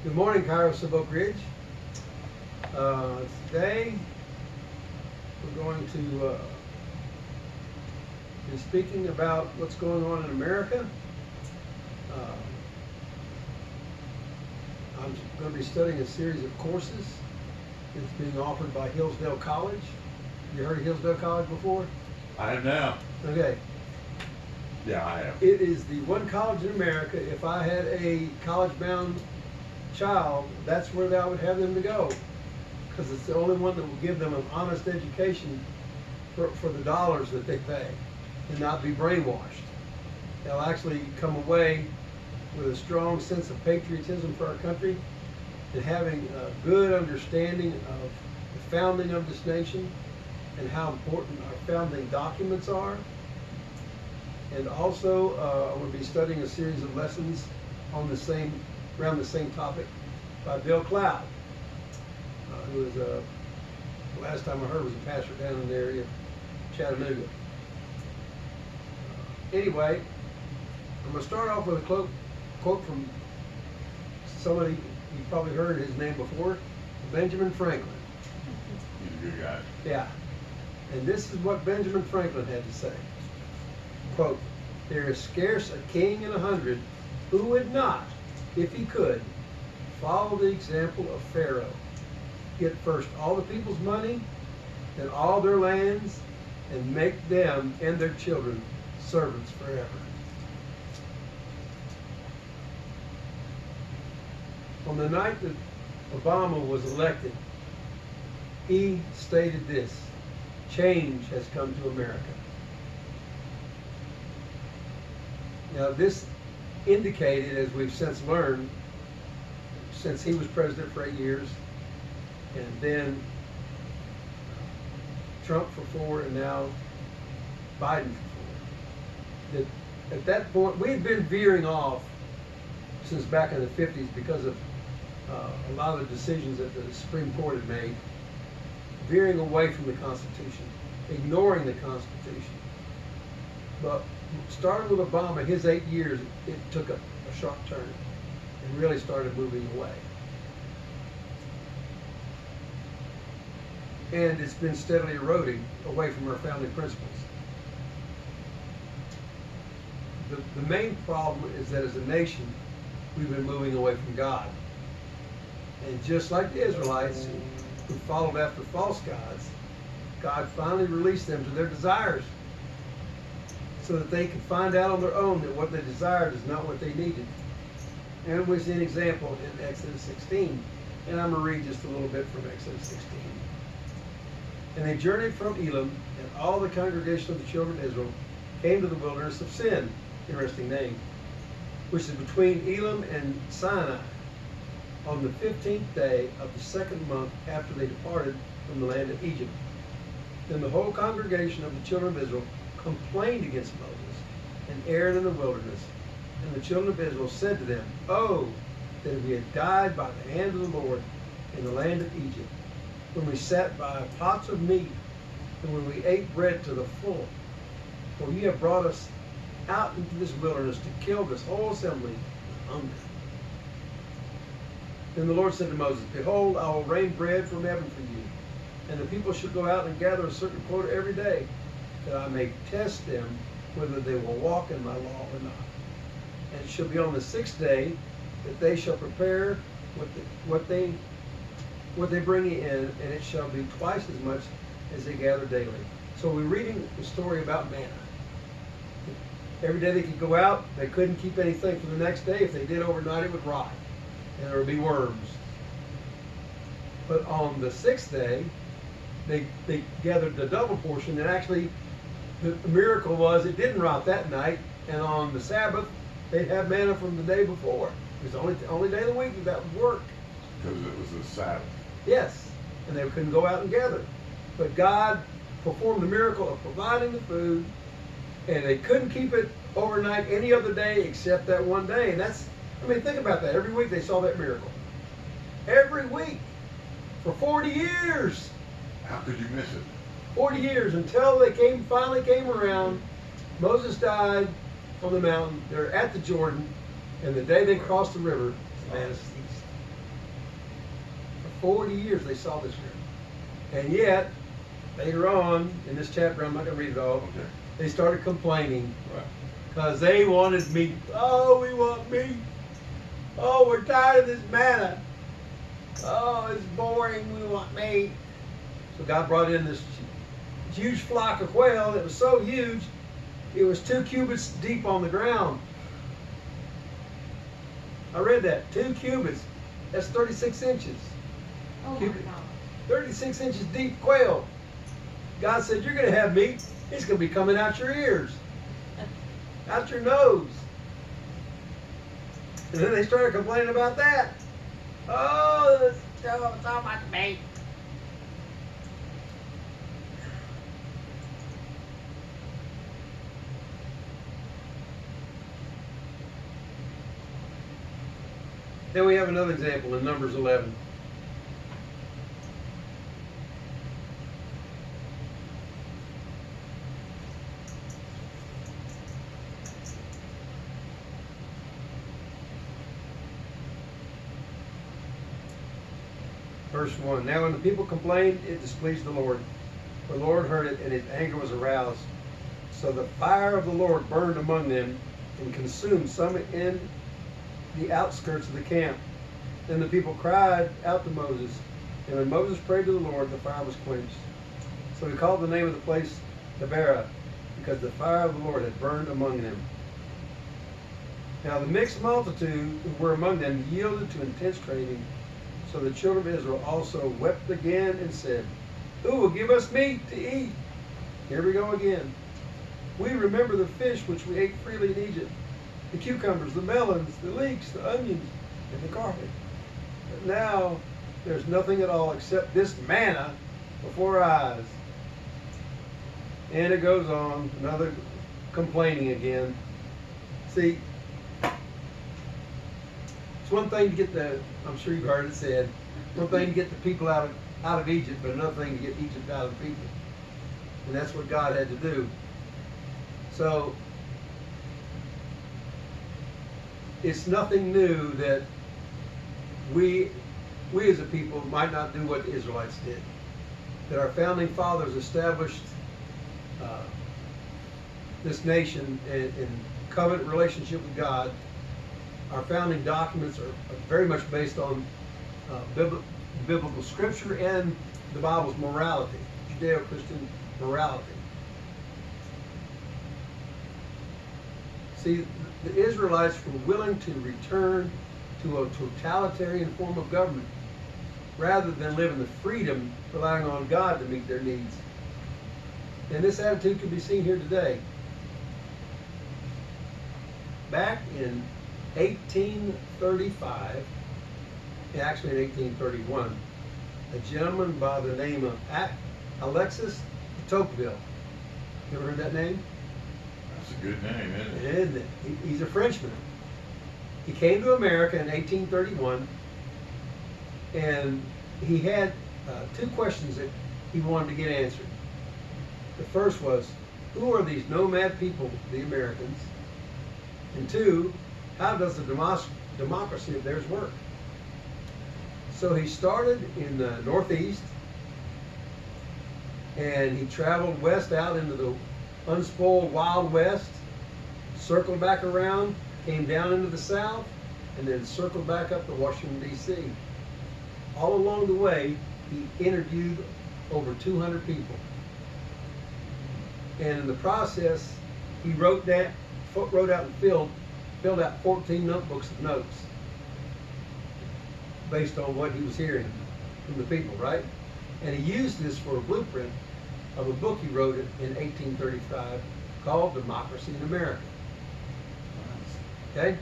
Good morning, Kairos of Oak Ridge. Today we're going to be speaking about what's going on in America. I'm going to be studying a series of courses. It's being offered by Hillsdale College. You heard of Hillsdale College before? I have now. Okay. Yeah, I have. It is the one college in America, if I had a college-bound child, that's where I would have them to go, because it's the only one that will give them an honest education for the dollars that they pay and not be brainwashed. They'll actually come away with a strong sense of patriotism for our country and having a good understanding of the founding of this nation and how important our founding documents are. And also, we'll be studying a series of lessons on around the same topic by Bill Cloud, who is last time I heard was a pastor down in the area of Chattanooga. Anyway, I'm going to start off with a quote from somebody you probably heard his name before, Benjamin Franklin. He's a good guy. Yeah. And this is what Benjamin Franklin had to say. Quote, "There is scarce a king in 100 who would not, if he could, follow the example of Pharaoh, get first all the people's money, then all their lands, and make them and their children servants forever." On the night that Obama was elected, he stated this: "Change has come to America." Now, this indicated, as we've since learned, since he was president for 8 years, and then Trump for 4, and now Biden for 4, that at that point we had been veering off since back in the 50s because of a lot of the decisions that the Supreme Court had made, veering away from the Constitution, ignoring the Constitution. But starting with Obama, his 8 years, it took a sharp turn and really started moving away. And it's been steadily eroding away from our founding principles. The main problem is that as a nation, we've been moving away from God. And just like the Israelites who followed after false gods, God finally released them to their desires, so that they could find out on their own that what they desired is not what they needed. And we see an example in Exodus 16. And I'm going to read just a little bit from Exodus 16. "And they journeyed from Elim, and all the congregation of the children of Israel came to the wilderness of Sin," interesting name, "which is between Elim and Sinai, on the 15th day of the second month after they departed from the land of Egypt. Then the whole congregation of the children of Israel complained against Moses and Aaron in the wilderness. And the children of Israel said to them, 'Oh, that we had died by the hand of the Lord in the land of Egypt, when we sat by pots of meat, and when we ate bread to the full. For you have brought us out into this wilderness to kill this whole assembly with hunger.' Then the Lord said to Moses, 'Behold, I will rain bread from heaven for you, and the people shall go out and gather a certain quota every day, that I may test them whether they will walk in my law or not. And it shall be on the 6th day that they shall prepare what they bring in, and it shall be twice as much as they gather daily.'" So we're reading the story about manna. Every day they could go out, they couldn't keep anything for the next day. If they did overnight, it would rot, and there would be worms. But on the 6th day, they gathered the double portion, and actually the miracle was it didn't rot that night, and on the Sabbath they'd have manna from the day before. It was the only day of the week that would work. Because it was a Sabbath. Yes, and they couldn't go out and gather. But God performed the miracle of providing the food, and they couldn't keep it overnight any other day except that one day. And think about that. Every week they saw that miracle. Every week. For 40 years. How could you miss it? 40 years until they finally came around. Moses died on the mountain. They're at the Jordan, and the day they crossed the river, the manna ceased. 40 years they saw this girl. And yet, later on, in this chapter, I'm not going to read it all, Okay. they started complaining Right. because they wanted meat. Oh, we want meat. Oh, we're tired of this manna. Oh, it's boring. We want meat. So God brought in this huge flock of quail that was so huge, it was 2 cubits deep on the ground. I read that. 2 cubits. That's 36 inches. Oh my Cubit. God. 36 inches deep quail. God said, you're going to have meat. It's going to be coming out your ears, out your nose. And then they started complaining about that. Oh, there's so much meat. Then we have another example in Numbers 11. Verse 1. Now when the people complained, it displeased the Lord. The Lord heard it, and his anger was aroused. So the fire of the Lord burned among them and consumed some in the outskirts of the camp. Then the people cried out to Moses. And when Moses prayed to the Lord, the fire was quenched. So he called the name of the place Taberah, because the fire of the Lord had burned among them. Now the mixed multitude who were among them yielded to intense craving. So the children of Israel also wept again and said, who will give us meat to eat? Here we go again. We remember the fish which we ate freely in Egypt, the cucumbers, the melons, the leeks, the onions, and the garlic. But now there's nothing at all except this manna before our eyes. And it goes on, another complaining again. See, it's one thing to get I'm sure you've heard it said, one thing to get the people out of Egypt, but another thing to get Egypt out of the people. And that's what God had to do. So, it's nothing new that we as a people might not do what the Israelites did. That our founding fathers established this nation in covenant relationship with God. Our founding documents are very much based on biblical scripture and the Bible's morality, Judeo-Christian morality. See, the Israelites were willing to return to a totalitarian form of government rather than live in the freedom relying on God to meet their needs. And this attitude can be seen here today. Back in 1835, actually in 1831, a gentleman by the name of Alexis de Tocqueville. You ever heard that name? That's a good name, isn't it? Isn't it? He's a Frenchman. He came to America in 1831, and he had 2 questions that he wanted to get answered. The first was, who are these nomad people, the Americans? And 2, how does the democracy of theirs work? So he started in the Northeast, and he traveled west out into the unspoiled Wild West, circled back around, came down into the South, and then circled back up to Washington, D.C. All along the way, he interviewed over 200 people. And in the process, he wrote out and filled out 14 notebooks of notes based on what he was hearing from the people, right? And he used this for a blueprint of a book he wrote in 1835 called Democracy in America. Okay?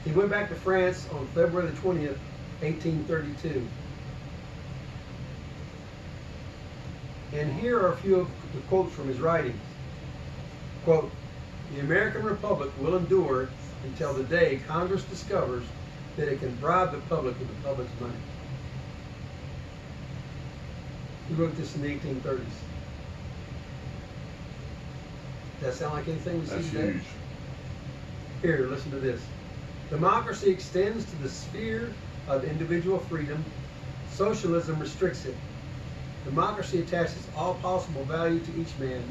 He went back to France on February the 20th, 1832. And here are a few of the quotes from his writings. Quote, the American Republic will endure until the day Congress discovers that it can bribe the public with the public's money. He wrote this in the 1830s. Does that sound like anything we see That's today? huge. Here, listen to this. Democracy extends to the sphere of individual freedom. Socialism restricts it. Democracy attaches all possible value to each man.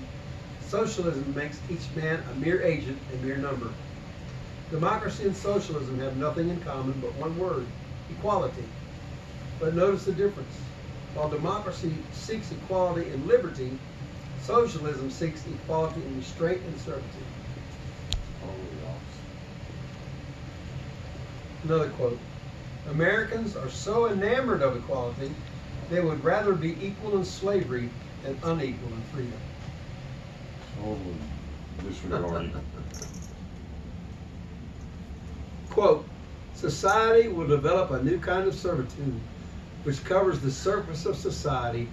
Socialism makes each man a mere agent, a mere number. Democracy and socialism have nothing in common but one word: equality. But notice the difference. While democracy seeks equality and liberty, socialism seeks equality in restraint and servitude. Another quote: Americans are so enamored of equality, they would rather be equal in slavery than unequal in freedom. Totally disregarding. Quote, society will develop a new kind of servitude which covers the surface of society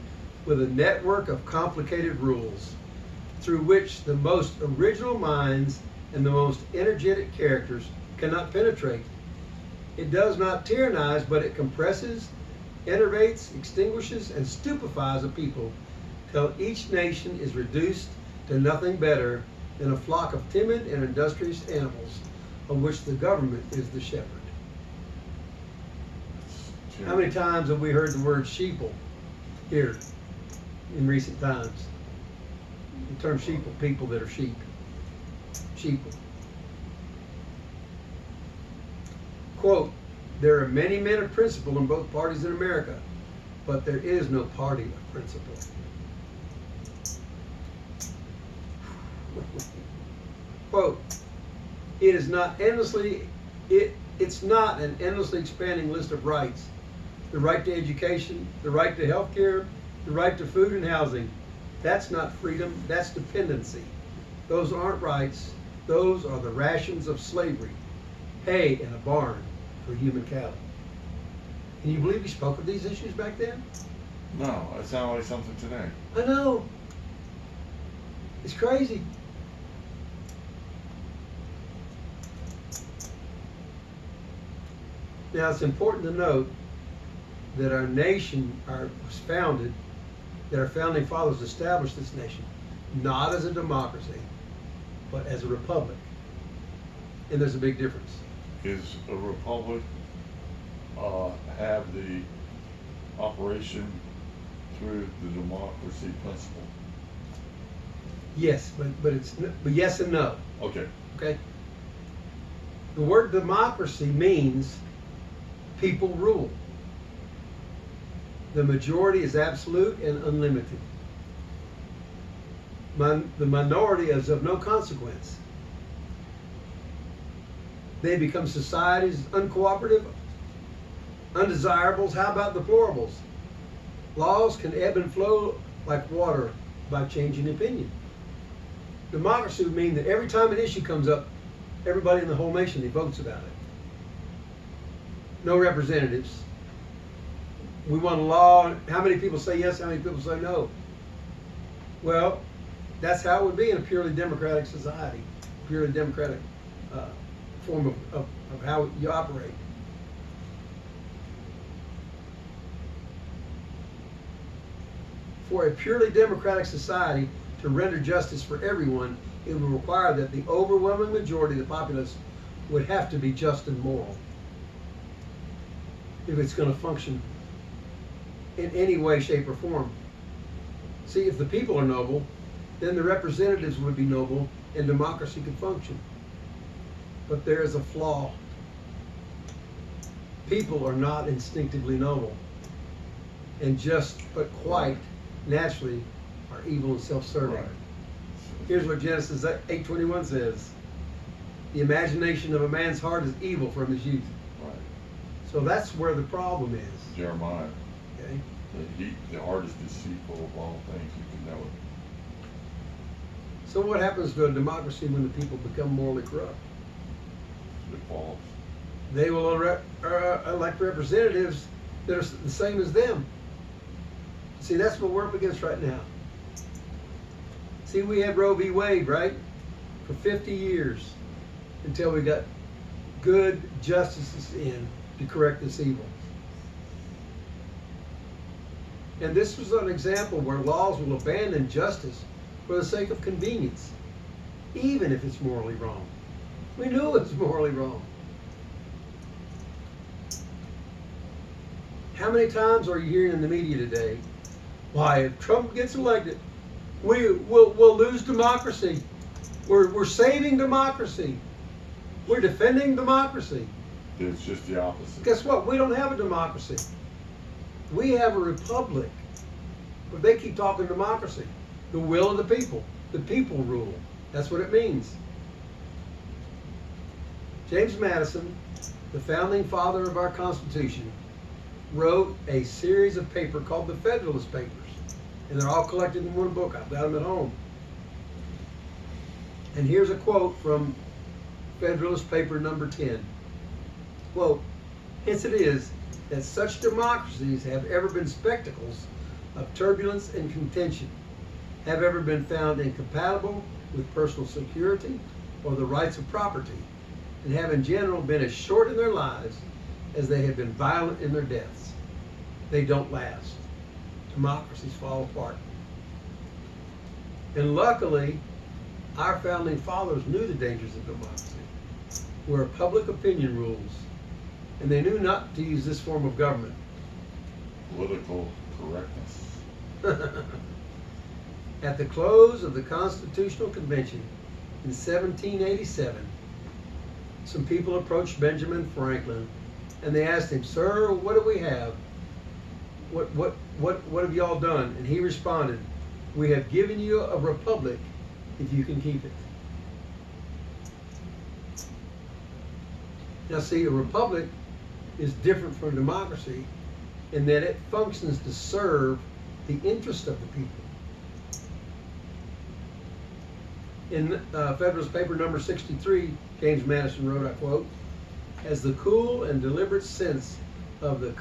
with a network of complicated rules through which the most original minds and the most energetic characters cannot penetrate. It does not tyrannize, but it compresses, enervates, extinguishes, and stupefies a people till each nation is reduced to nothing better than a flock of timid and industrious animals of which the government is the shepherd. How many times have we heard the word sheeple here in recent times? The term sheeple, people that are sheep. Sheeple. Quote, there are many men of principle in both parties in America, but there is no party of principle. Quote, it's not an endlessly expanding list of rights. The right to education, the right to health care, the right to food and housing. That's not freedom, that's dependency. Those aren't rights, those are the rations of slavery. Hay in a barn for human cattle. Can you believe he spoke of these issues back then? No, it sounded like something today. I know. It's crazy. Now it's important to note that our nation was founded, that our founding fathers established this nation, not as a democracy, but as a republic. And there's a big difference. Is a republic have the operation through the democracy principle? Yes, but yes and no. Okay. Okay. The word democracy means people rule. The majority is absolute and unlimited. The minority is of no consequence. They become society's uncooperative, undesirables. How about deplorables? Laws can ebb and flow like water by changing opinion. Democracy would mean that every time an issue comes up, everybody in the whole nation votes about it. No representatives. We want a law. How many people say yes? How many people say no? Well, that's how it would be in a purely democratic society, purely democratic form of how you operate. For a purely democratic society to render justice for everyone, it would require that the overwhelming majority of the populace would have to be just and moral if it's going to function in any way, shape, or form. See, if the people are noble, then the representatives would be noble and democracy could function. But there is a flaw. People are not instinctively noble, and just but quite naturally are evil and self-serving. Right. Here's what Genesis 8:21 says: the imagination of a man's heart is evil from his youth. Right. So that's where the problem is. Jeremiah. Okay. The heart is deceitful of all things, you can know it. So what happens to a democracy when the people become morally corrupt? It falls. They will elect representatives that are the same as them. See, that's what we're up against right now. See, we had Roe v. Wade, right? For 50 years until we got good justices in to correct this evil. And this was an example where laws will abandon justice for the sake of convenience, even if it's morally wrong. We knew it was morally wrong. How many times are you hearing in the media today, why, if Trump gets elected, we'll lose democracy. We're saving democracy. We're defending democracy. It's just the opposite. Guess what? We don't have a democracy. We have a republic. But they keep talking democracy. The will of the people. The people rule. That's what it means. James Madison, the founding father of our Constitution, wrote a series of papers called the Federalist Papers. And they're all collected in one book. I've got them at home. And here's a quote from Federalist Paper number 10. Quote, hence it is that such democracies have ever been spectacles of turbulence and contention, have ever been found incompatible with personal security or the rights of property, and have in general been as short in their lives as they have been violent in their deaths. They don't last. Democracies fall apart. And luckily, our founding fathers knew the dangers of democracy, where public opinion rules, and they knew not to use this form of government. Political correctness. At the close of the Constitutional Convention in 1787, some people approached Benjamin Franklin and they asked him, "Sir, what do we have? What have y'all done?" And he responded, "We have given you a republic if you can keep it." Now see, a republic is different from democracy in that it functions to serve the interest of the people. In Federalist Paper number 63, James Madison wrote, I quote, "As the cool and deliberate sense of the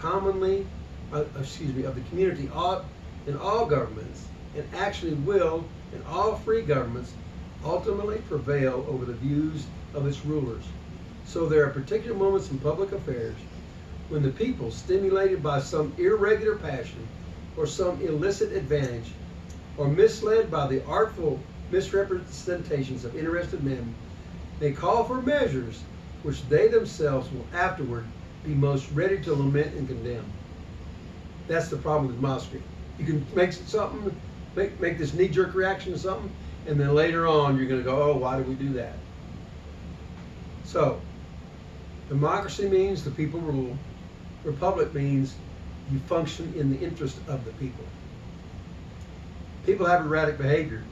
community ought in all governments, and actually will in all free governments, ultimately prevail over the views of its rulers. So there are particular moments in public affairs when the people, stimulated by some irregular passion or some illicit advantage, or misled by the artful misrepresentations of interested men, may call for measures which they themselves will afterward be most ready to lament and condemn." That's the problem with democracy. You can make something, make this knee-jerk reaction to something, and then later on you're going to go, "Oh, why did we do that?" So, democracy means the people rule. Republic means you function in the interest of the people. People have erratic behavior.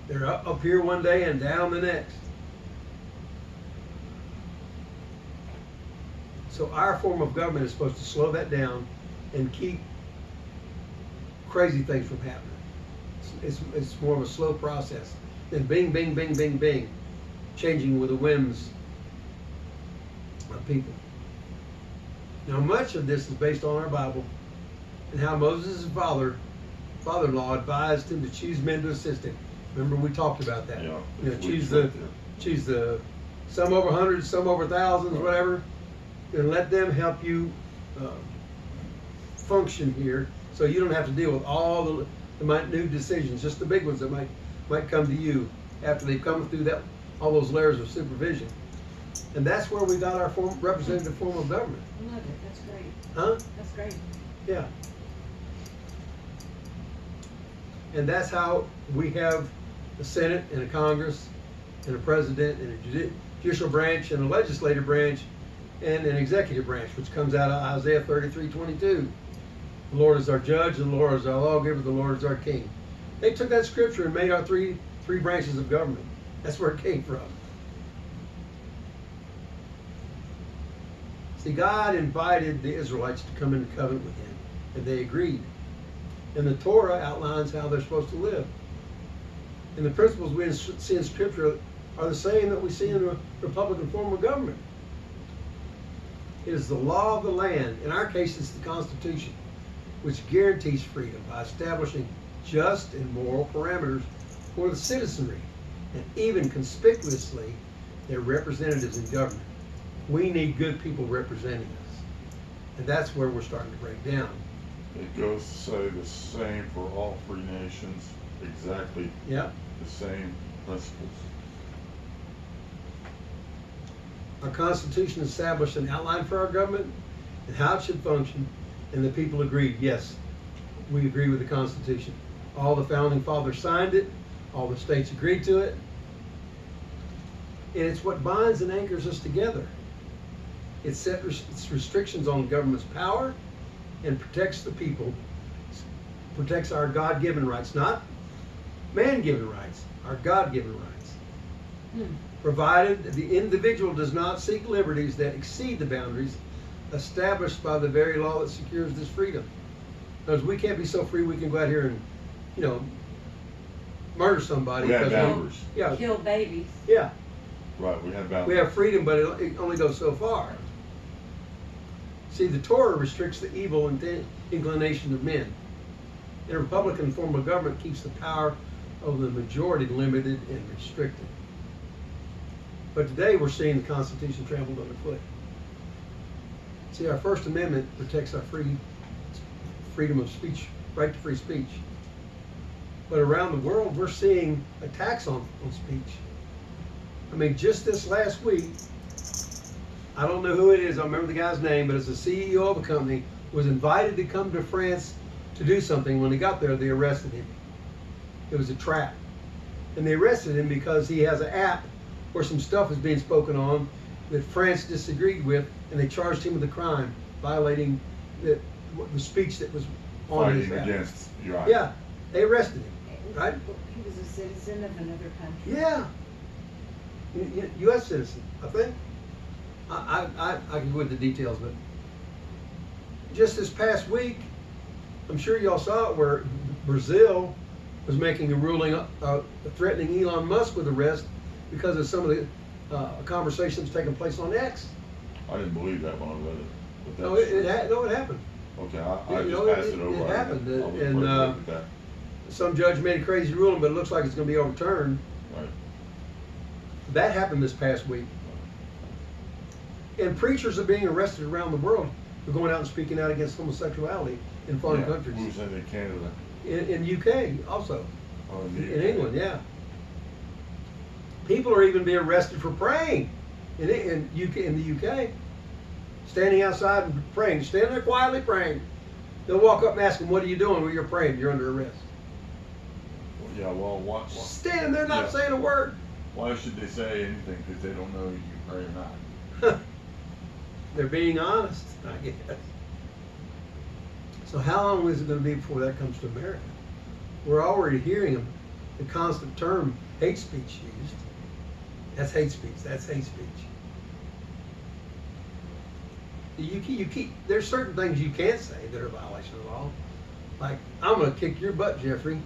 They're up here one day and down the next. So our form of government is supposed to slow that down and keep crazy things from happening. It's more of a slow process than bing, bing, bing, bing, bing, changing with the whims of people. Now, much of this is based on our Bible and how Moses' father-in-law advised him to choose men to assist him. Remember, we talked about that. Yeah, you know, choose the some over hundreds, some over thousands, right, whatever, and let them help you function here, so you don't have to deal with all the minute decisions, just the big ones that might come to you after they've come through all those layers of supervision. And that's where we got our representative form of government. I love it. That's great. Huh? That's great. Yeah. And that's how we have a Senate and a Congress and a president and a judicial branch and a legislative branch and an executive branch, which comes out of Isaiah 33:22. The Lord is our judge, the Lord is our lawgiver, the Lord is our king. They took that scripture and made our three branches of government. That's where it came from. See, God invited the Israelites to come into covenant with Him, and they agreed. And the Torah outlines how they're supposed to live. And the principles we see in Scripture are the same that we see in the Republican form of government. It is the law of the land. In our case, it's the Constitution, which guarantees freedom by establishing just and moral parameters for the citizenry, and even conspicuously, their representatives in government. We need good people representing us. And that's where we're starting to break down. It goes to say the same for all free nations, exactly Yeah. the same principles. Our Constitution established an outline for our government and how it should function, And the people agreed, yes, we agree with the Constitution. All the founding fathers signed it, all the states agreed to it, and it's what binds and anchors us together. It sets restrictions on government's power and protects the people, protects our God-given rights, not man-given rights, our God-given rights. Provided the individual does not seek liberties that exceed the boundaries established by the very law that secures this freedom. Because we can't be so free we can go out here and, murder somebody. We have boundaries. Yeah. Kill babies. Yeah. Right, we have boundaries. We have freedom, but it only goes so far. See, the Torah restricts the evil inclinations of men. And a Republican form of government keeps the power of the majority limited and restricted. But today we're seeing the Constitution trampled underfoot. See, our First Amendment protects our freedom of speech, right to free speech. But around the world, we're seeing attacks on speech. I mean, just this last week, I don't know who it is, I don't remember the guy's name, but it's the CEO of a company, was invited to come to France to do something. When he got there, they arrested him. It was a trap. And they arrested him because he has an app where some stuff is being spoken on that France disagreed with, and they charged him with a crime, violating the speech that was on his app. Fighting against your eyes. Yeah, they arrested him, right? He was a citizen of another country. Yeah. U.S. citizen, I think. I can go into the details, but just this past week, I'm sure y'all saw it, where Brazil was making a ruling threatening Elon Musk with arrest because of some of the conversations taking place on X. I didn't believe that when I read it. But No, that's it happened. okay, I You just know, passed it over. it happened, I'll be and, quick to look at that. Some judge made a crazy ruling, but it looks like it's going to be overturned. Right. That happened this past week. And preachers are being arrested around the world for going out and speaking out against homosexuality in foreign Yeah, countries. we was in Canada. In UK also. Oh, In England, yeah. People are even being arrested for praying in the UK. Standing outside and praying. Standing there quietly praying. They'll walk up and ask them, "What are you doing?" "Well, you're praying. You're under arrest." Yeah, well, what? Standing there not Yeah. saying a word. Why should they say anything? Because they don't know if you pray or not. They're being honest, I guess. So how long is it going to be before that comes to America? We're already hearing the constant term hate speech used. That's hate speech. That's hate speech. There's certain things you can't say that are a violation of the law. Like, "I'm going to kick your butt, Jeffrey."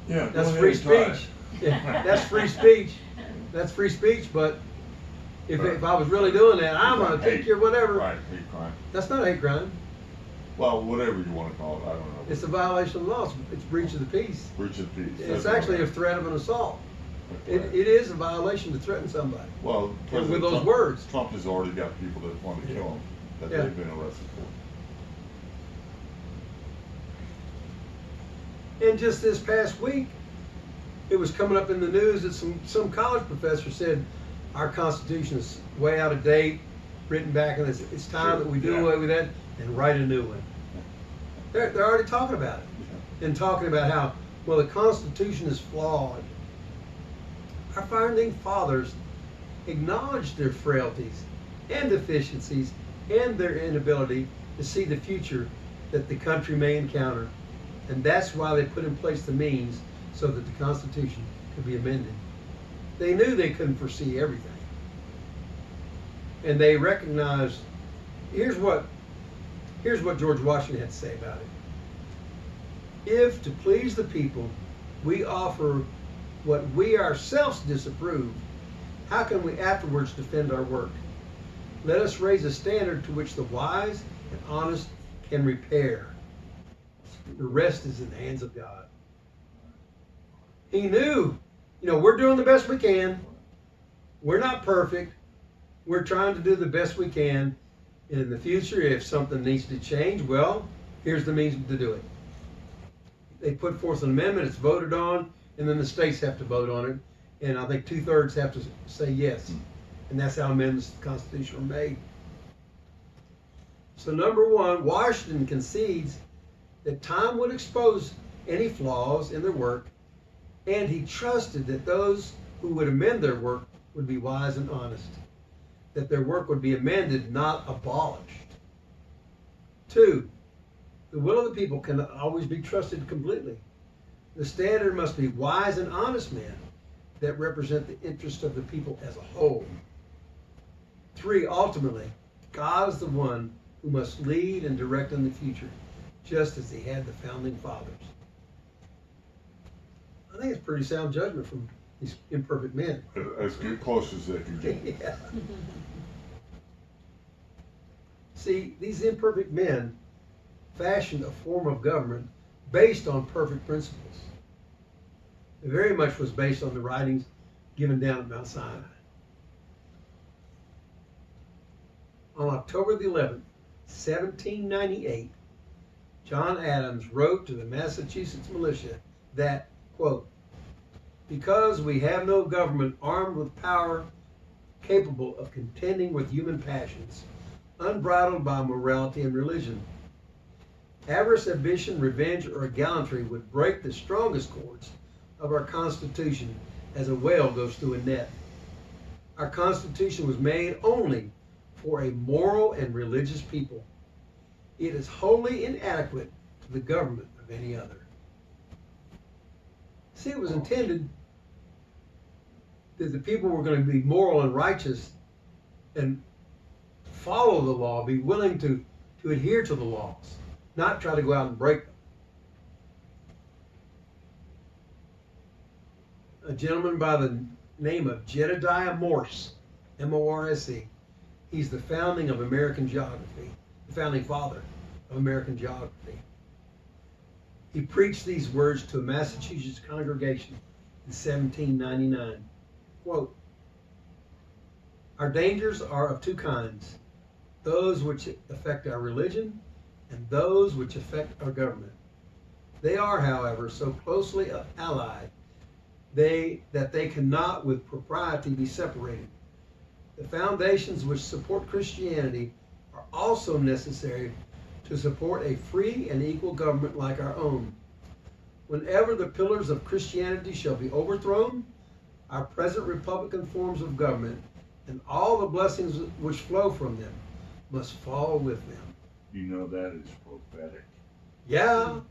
Yeah, That's go free ahead and try speech. it. Yeah, that's free speech. That's free speech, but if I was really doing that, "I'm going to kick your whatever." Right, hate crime. That's not a hate crime. Well, whatever you want to call it, I don't know. It's a violation of the law. It's breach of the peace. Breach of peace. It's That's what actually I a meant. threat of an assault. Right. It is a violation to threaten somebody. Well, with President those Trump, words. Trump has already got people that want to kill him that Yeah. they've been arrested for. And just this past week, it was coming up in the news that some college professor said our Constitution is way out of date, written back, and it's time that we do Yeah. away with that and write a new one. They're already talking about it, and talking about how, well, the Constitution is flawed. Our founding fathers acknowledged their frailties and deficiencies and their inability to see the future that the country may encounter. And that's why they put in place the means so that the Constitution could be amended. They knew they couldn't foresee everything. And they recognized, here's what George Washington had to say about it. If, to please the people, we offer what we ourselves disapprove, how can we afterwards defend our work? Let us raise a standard to which the wise and honest can repair. The rest is in the hands of God. He knew, we're doing the best we can. We're not perfect. We're trying to do the best we can. In the future, if something needs to change, well, here's the means to do it. They put forth an amendment, it's voted on, and then the states have to vote on it. And I think 2/3 have to say yes. And that's how amendments to the Constitution are made. So number one, Washington concedes that time would expose any flaws in their work, and he trusted that those who would amend their work would be wise and honest, that their work would be amended, not abolished. Two, the will of the people cannot always be trusted completely. The standard must be wise and honest men that represent the interest of the people as a whole. Three, ultimately, God is the one who must lead and direct in the future, just as he had the founding fathers. I think it's pretty sound judgment from these imperfect men. As close as they can get. Yeah. See, these imperfect men fashioned a form of government based on perfect principles. It very much was based on the writings given down at Mount Sinai. On October the 11th, 1798, John Adams wrote to the Massachusetts militia that, quote, because we have no government armed with power capable of contending with human passions, unbridled by morality and religion, avarice, ambition, revenge, or gallantry would break the strongest cords of our Constitution as a whale goes through a net. Our Constitution was made only for a moral and religious people. It is wholly inadequate to the government of any other. See, it was intended that the people were going to be moral and righteous and follow the law, be willing to adhere to the laws, not try to go out and break them. A gentleman by the name of Jedediah Morse, M-O-R-S-E, he's the founding of American geography, the founding father of American geography. He preached these words to a Massachusetts congregation in 1799. Quote, our dangers are of two kinds, those which affect our religion and those which affect our government. They are, however, so closely allied that they cannot with propriety be separated. The foundations which support Christianity are also necessary to support a free and equal government like our own. Whenever the pillars of Christianity shall be overthrown, our present republican forms of government and all the blessings which flow from them must fall with them. You know that is prophetic. Yeah.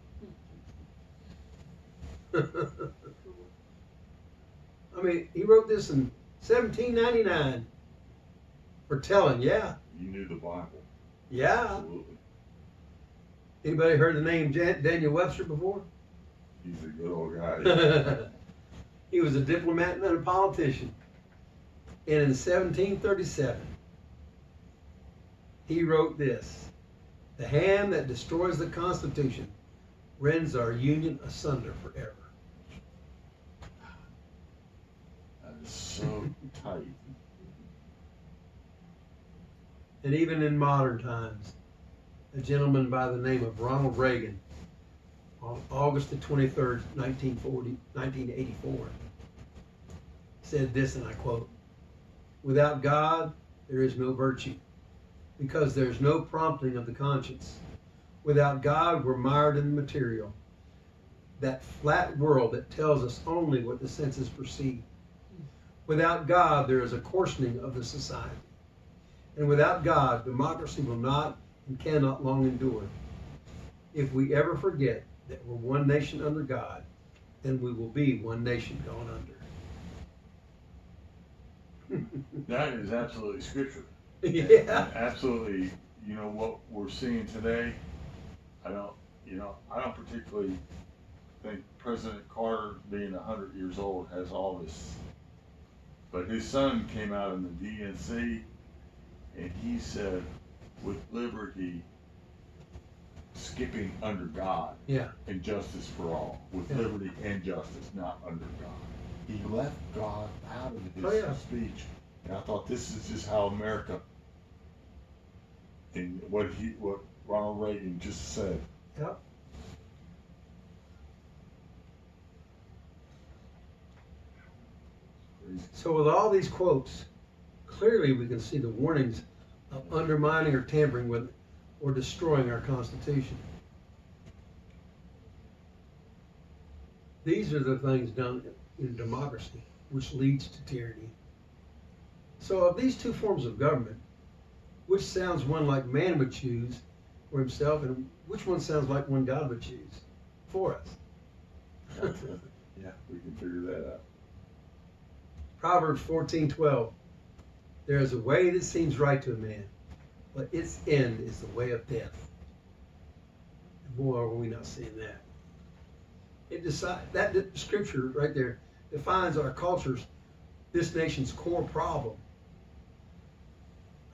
I mean, he wrote this in 1799. Foretelling, yeah. You knew the Bible. Yeah. Absolutely. Anybody heard the name Daniel Webster before? He's a good old guy. He was a diplomat and a politician. And in 1737, he wrote this: the hand that destroys the Constitution rends our union asunder forever. That is so tight. And even in modern times, a gentleman by the name of Ronald Reagan, on August the 23rd, 1984, said this, and I quote, without God, there is no virtue, because there is no prompting of the conscience. Without God, we're mired in the material, that flat world that tells us only what the senses perceive. Without God, there is a coarsening of the society. And without God, democracy will not and cannot long endure. If we ever forget that we're one nation under God, then we will be one nation gone under. That is absolutely scripture. Yeah. Absolutely. You know what we're seeing today? I don't particularly think President Carter, being 100 years old, has all this. But his son came out in the DNC, and he said, with liberty, skipping under God, Yeah. and justice for all. With Yeah. liberty and justice, not under God. He left God out of his Oh, yeah. speech. And I thought, this is just how America, and what Ronald Reagan just said. Yep. Crazy. So with all these quotes, clearly we can see the warnings of undermining or tampering with or destroying our Constitution. These are the things done in democracy, which leads to tyranny. So of these two forms of government, which sounds one like man would choose for himself, and which one sounds like one God would choose for us? Yeah, we can figure that out. Proverbs 14:12. There is a way that seems right to a man, but its end is the way of death. And boy, are we not seeing that. That scripture right there defines our culture's, this nation's core problem.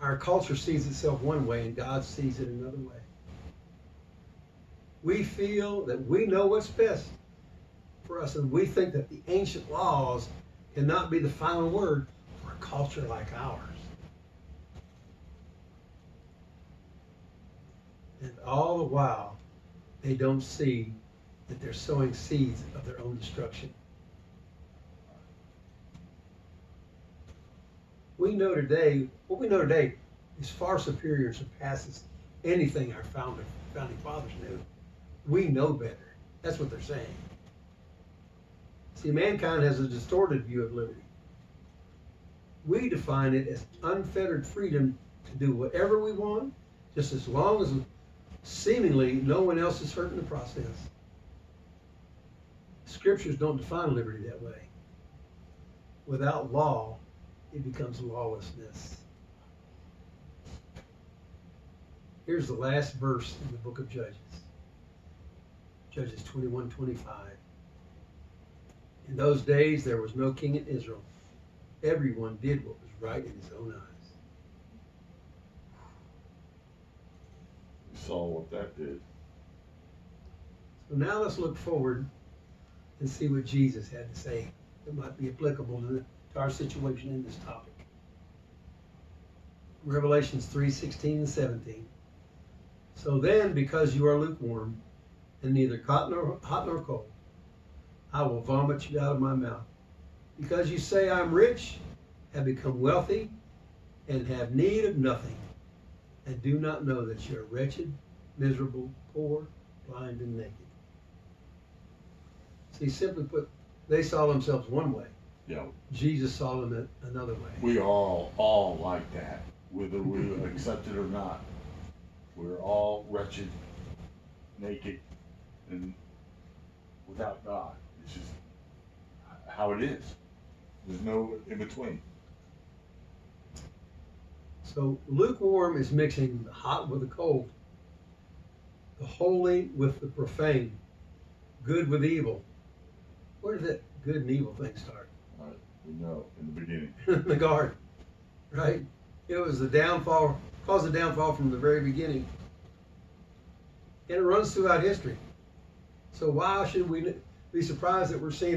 Our culture sees itself one way and God sees it another way. We feel that we know what's best for us, and we think that the ancient laws cannot be the final word for a culture like ours. And all the while, they don't see that they're sowing seeds of their own destruction. What we know today is far superior and surpasses anything our founding fathers knew. We know better. That's what they're saying. See, mankind has a distorted view of liberty. We define it as unfettered freedom to do whatever we want, just as long as seemingly no one else is hurt in the process. Scriptures don't define liberty that way. Without law, it becomes lawlessness. Here's the last verse in the book of Judges. Judges 21:25. In those days there was no king in Israel. Everyone did what was right in his own eyes. We saw what that did. So now let's look forward and see what Jesus had to say that might be applicable to our situation in this topic. Revelations 3:16 and 17. So then, because you are lukewarm and neither hot nor cold, I will vomit you out of my mouth. Because you say, I'm rich, have become wealthy, and have need of nothing, and do not know that you are wretched, miserable, poor, blind, and naked. See, simply put, they saw themselves one way. Yeah, Jesus saw them another way. we are all like that, whether we accept it or not. We're all wretched, naked, and without God. It's just how it is. There's no in between. So lukewarm is mixing the hot with the cold, the holy with the profane, good with evil. Where did that good and evil thing start? Right? We know in the beginning. In the garden, right? It was the downfall, caused the downfall from the very beginning. And it runs throughout history. So why should we be surprised that we're seeing